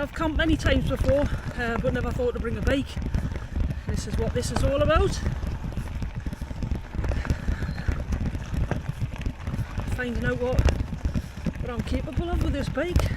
I've camped many times before, but never thought to bring a bike. This is what this is all about. Finding out what I'm capable of with this bike.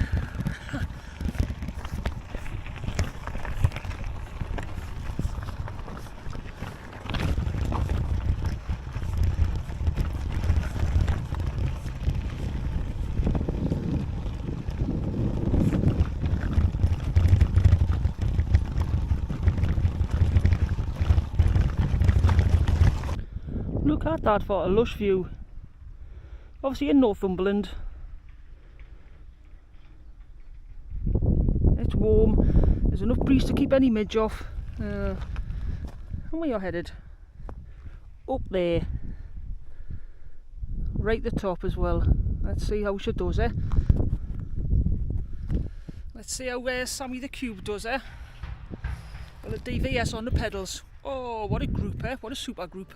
Look at that for a lush view. Obviously in Northumberland. It's warm, there's enough breeze to keep any midge off. And where you're headed? Up there. Right at the top as well. Let's see how she does it. Let's see how Sami the Cube does it. Well, a DVS on the pedals. Oh, what a group, eh? What a super group.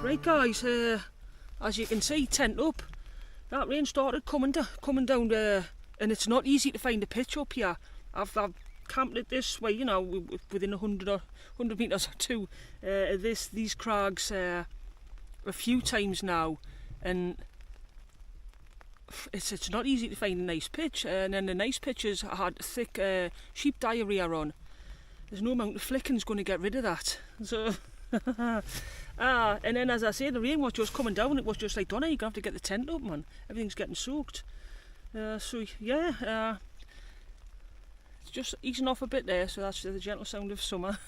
Right guys, as you can see, tent up. That rain started coming down, and it's not easy to find a pitch up here. I've camped it this way, you know, within 100 metres or two of these crags a few times now, and it's not easy to find a nice pitch. And then the nice pitches had thick sheep diarrhea on. There's no amount of flicking's going to get rid of that. So. And then as I say, the rain was just coming down. It was just like, Donna, you're going to have to get the tent up, man. Everything's getting soaked. So yeah, it's just easing off a bit there, so that's the gentle sound of summer.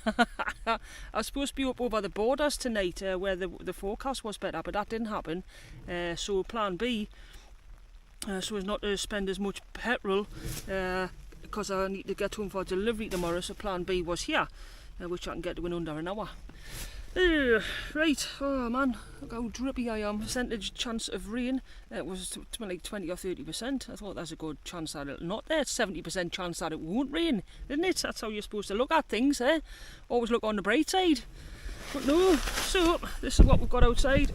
I was supposed to be up over the borders tonight where the forecast was better, but that didn't happen. So plan B, so as not to spend as much petrol, because I need to get home for delivery tomorrow, so plan B was here, which I can get to in under an hour. Right, oh man, look how drippy I am. Percentage chance of rain, it was like 20 or 30%. I thought there's a good chance that it'll not there. It's 70% chance that it won't rain, isn't it? That's how you're supposed to look at things, eh? Always look on the bright side. But no, so this is what we've got outside.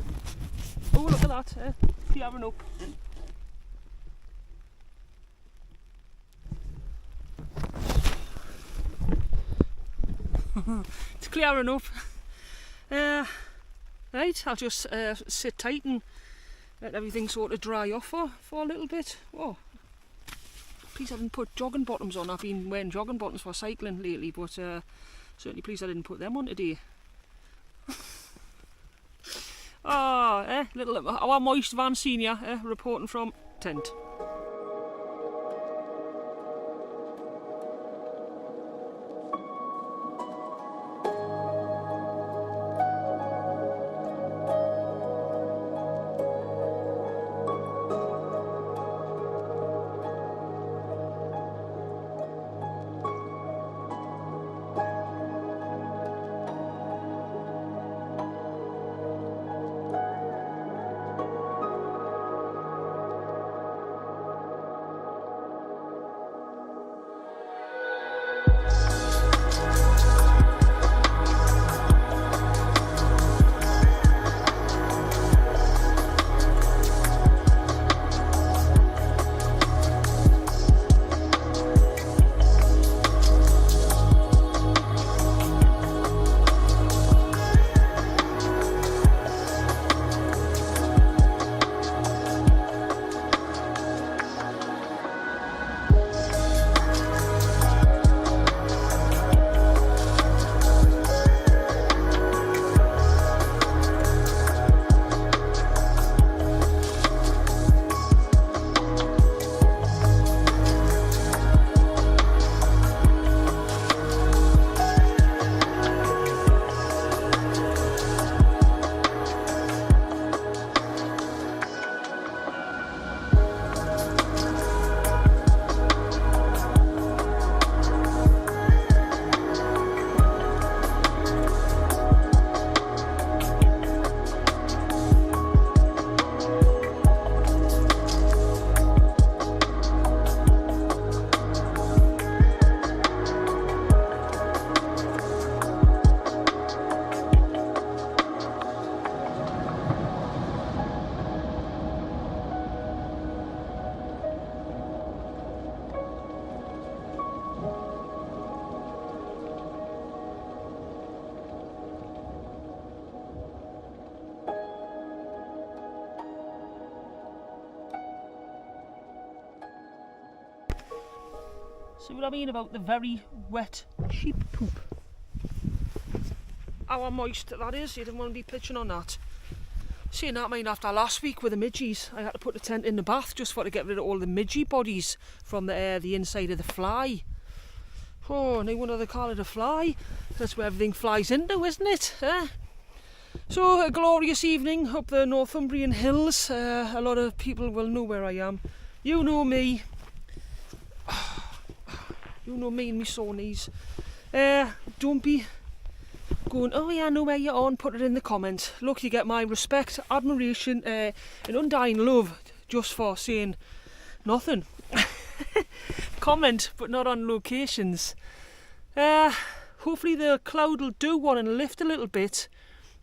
Oh, look at that, eh? Clearing up. It's clearing up. Right, I'll just sit tight and let everything sort of dry off for a little bit. Oh, please I didn't put jogging bottoms on. I've been wearing jogging bottoms for cycling lately, but certainly please I didn't put them on today. Little our moist Van Senior reporting from tent. See what I mean about the very wet sheep poop? How moist that is, you didn't want to be pitching on that. Saying that, I mean, after last week with the midges, I had to put the tent in the bath just for to get rid of all the midgie bodies from the inside of the fly. Oh, no wonder they call it a fly. That's where everything flies into, isn't it? So, a glorious evening up the Northumberland hills. A lot of people will know where I am. You know me. You know me and my sore knees. Don't be going, oh yeah, I know where you're on, put it in the comments. Look, you get my respect, admiration, and undying love just for saying nothing. Comment, but not on locations. Hopefully the cloud will do one and lift a little bit,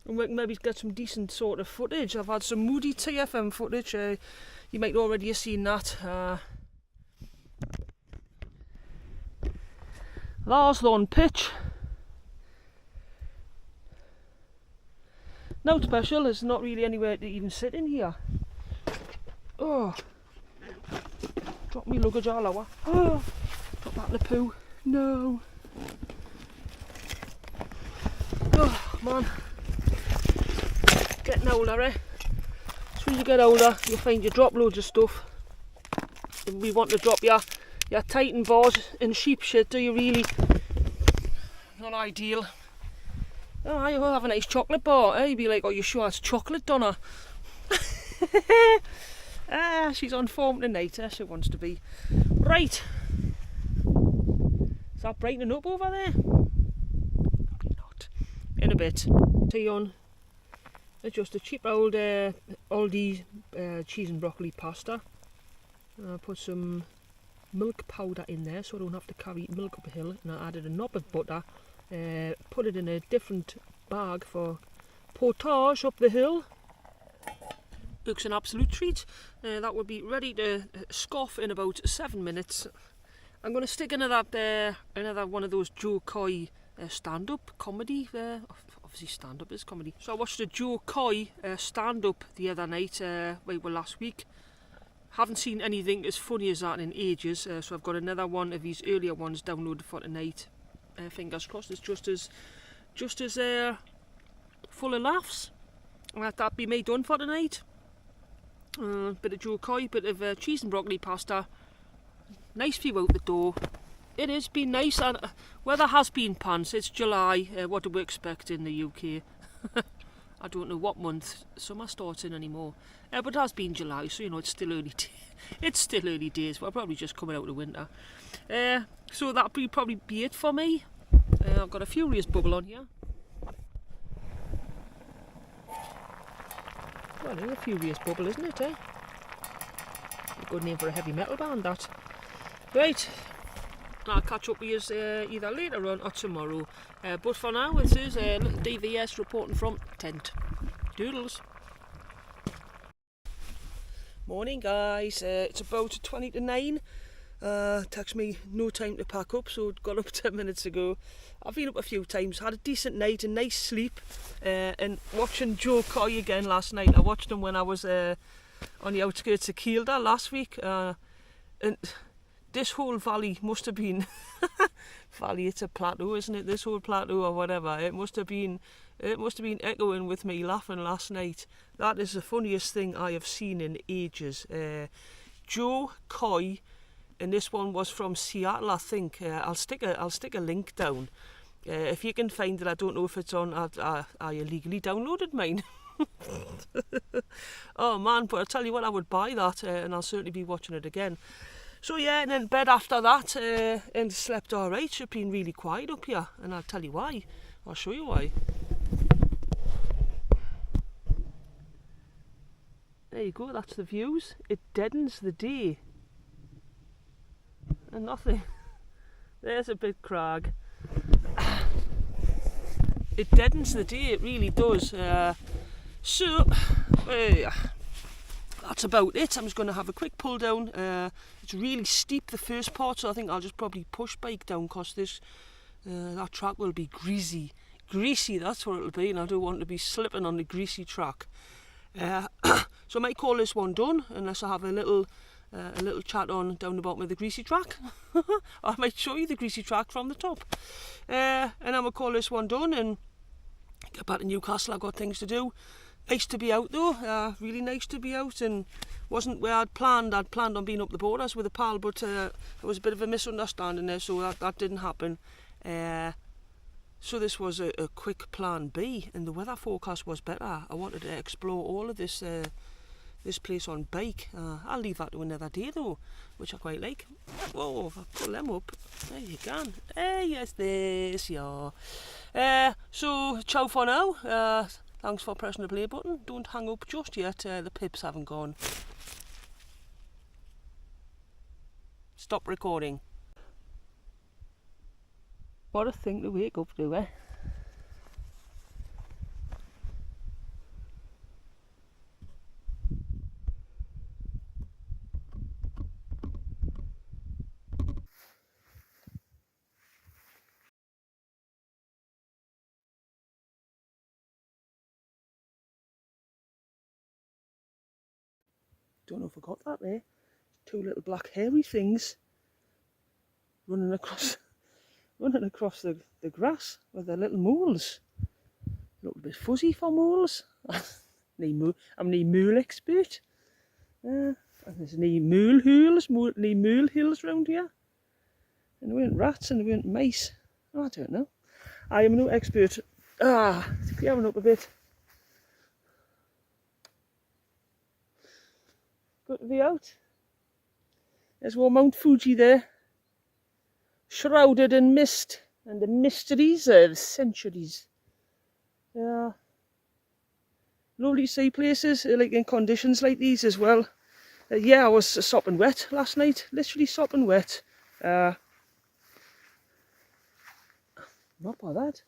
and we can maybe get some decent sort of footage. I've had some moody TFM footage. You might already have seen that. Lars Lawn pitch. Now special, there's not really anywhere to even sit in here. Oh, drop me luggage all over. Oh, drop that in the poo. No. Oh man, getting older, eh? As soon as you get older, you'll find you drop loads of stuff. And we want to drop your Titan bars and sheep shit, do you really? Not ideal. Oh, I'll have a nice chocolate bar. You'd be like, oh, you sure it's chocolate, Donna? She's on form tonight, she wants to be. Right. Is that brightening up over there? Probably not. In a bit. Tea on. It's just a cheap old Aldi cheese and broccoli pasta. I put some milk powder in there so I don't have to carry milk up a hill, and I added a knob of butter, put it in a different bag for portage up the hill. Looks an absolute treat. That would be ready to scoff in about 7 minutes. I'm going to stick another one of those Joe Coy stand-up comedy. Obviously stand-up is comedy. So I watched a Joe Coy stand-up the other night, last week. Haven't seen anything as funny as that in ages, so I've got another one of these earlier ones downloaded for tonight. Fingers crossed it's just as full of laughs. Let that be me done for tonight. Bit of Joe Coy, bit of cheese and broccoli pasta. Nice view out the door. It has been nice, and weather has been pants. It's July. What do we expect in the UK? I don't know what month summer starts in anymore, but it has been July, so you know it's still early. It's still early days. We're probably just coming out of winter. So that'll probably be it for me. I've got a furious bubble on here. Well, it's a furious bubble, isn't it? A good name for a heavy metal band, that. Right. I'll catch up with you either later on or tomorrow. But for now, this is little DVS reporting from tent. Doodles. Morning, guys. It's about 20 to 9. Takes me no time to pack up, so got up 10 minutes ago. I've been up a few times, had a decent night, a nice sleep, and watching Joe Coy again last night. I watched him when I was on the outskirts of Kielder last week, and this whole valley must have been valley, it's a plateau, isn't it? This whole plateau or whatever, it must have been echoing with me laughing last night. That is the funniest thing I have seen in ages. Joe Coy, and this one was from Seattle, I think. I'll stick a link down if you can find it. I don't know if it's on. I illegally downloaded mine. Oh man, but I tell you what, I would buy that, and I'll certainly be watching it again. So yeah, and then bed after that, and slept alright. It's been really quiet up here, and I'll tell you why. I'll show you why. There you go, that's the views. It deadens the day. And nothing. There's a big crag. It deadens the day, it really does. So that's about it. I'm just going to have a quick pull down. It's really steep, the first part, so I think I'll just probably push bike down, because that track will be greasy. Greasy, that's what it'll be, and I don't want to be slipping on the greasy track. So I might call this one done, unless I have a little a little chat on down the bottom of the greasy track. I might show you the greasy track from the top. And I'm going to call this one done and get back to Newcastle. I've got things to do. Nice to be out though, really nice to be out, and wasn't where I'd planned. I'd planned on being up the borders with a pal, but there was a bit of a misunderstanding there, so that didn't happen. So this was a quick plan B, and the weather forecast was better. I wanted to explore all of this this place on bike. I'll leave that to another day though, which I quite like. Whoa, I'll pull them up. There you can. Yes, this, yeah. So, ciao for now. Thanks for pressing the play button. Don't hang up just yet. The pips haven't gone. Stop recording. What a thing to wake up to, eh? Don't know if I got that there. Two little black hairy things running across the grass with their little moles. A little bit fuzzy for moles. I'm no mole expert. And there's no mole hills round here. And there weren't rats and there weren't mice. I don't know. I am no expert. Clearing up a bit. Good to be out. There's one Mount Fuji there, shrouded in mist and the mysteries of centuries. Yeah, lovely sea places, like in conditions like these as well. Yeah, I was sopping wet last night, literally sopping wet. Not by that.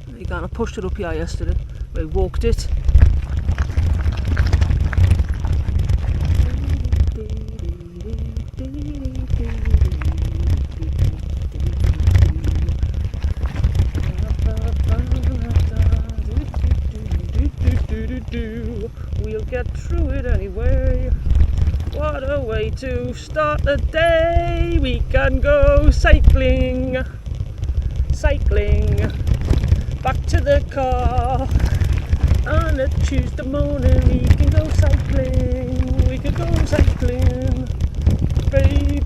Again, I pushed it up here yesterday. I walked it. We'll get through it anyway. What a way to start the day. We can go cycling. Back to the car. On a Tuesday morning we can go cycling. We could go cycling. Baby,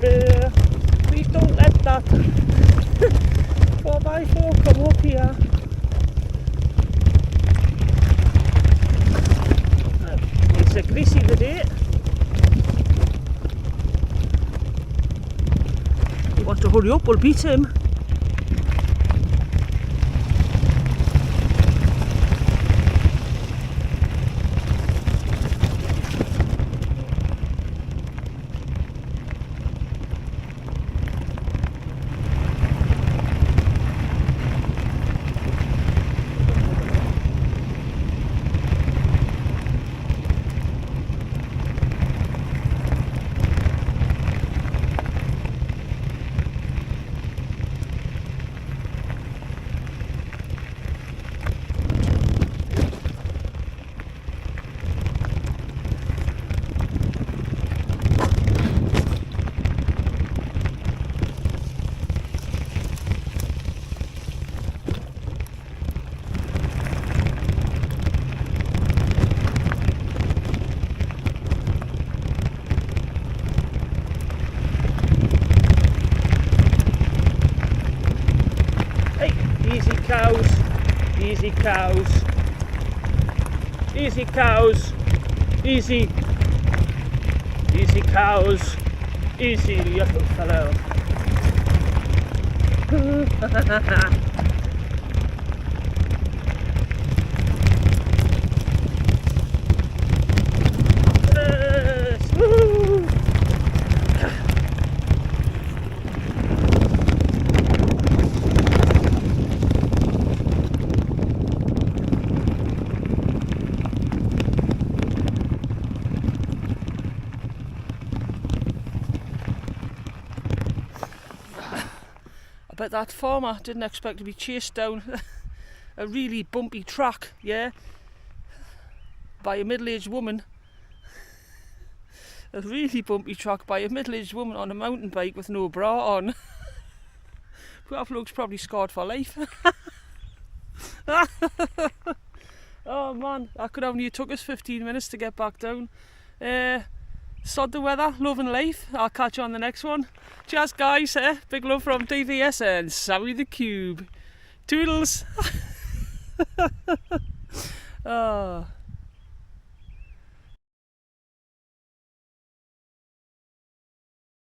please don't let that 4x4 come up here. It's a greasy the day. He wants to hurry up, we'll beat him. Easy cows, easy cows, easy cows, easy little fellow. Yes, woo! But that farmer didn't expect to be chased down a really bumpy track, yeah. by a middle-aged woman. A really bumpy track by a middle-aged woman on a mountain bike with no bra on. That bloke's probably scarred for life. Oh man, that could only took us 15 minutes to get back down. Sod the weather, loving life. I'll catch you on the next one. Cheers guys, big love from DVS and Sami the Cube. Toodles. Oh.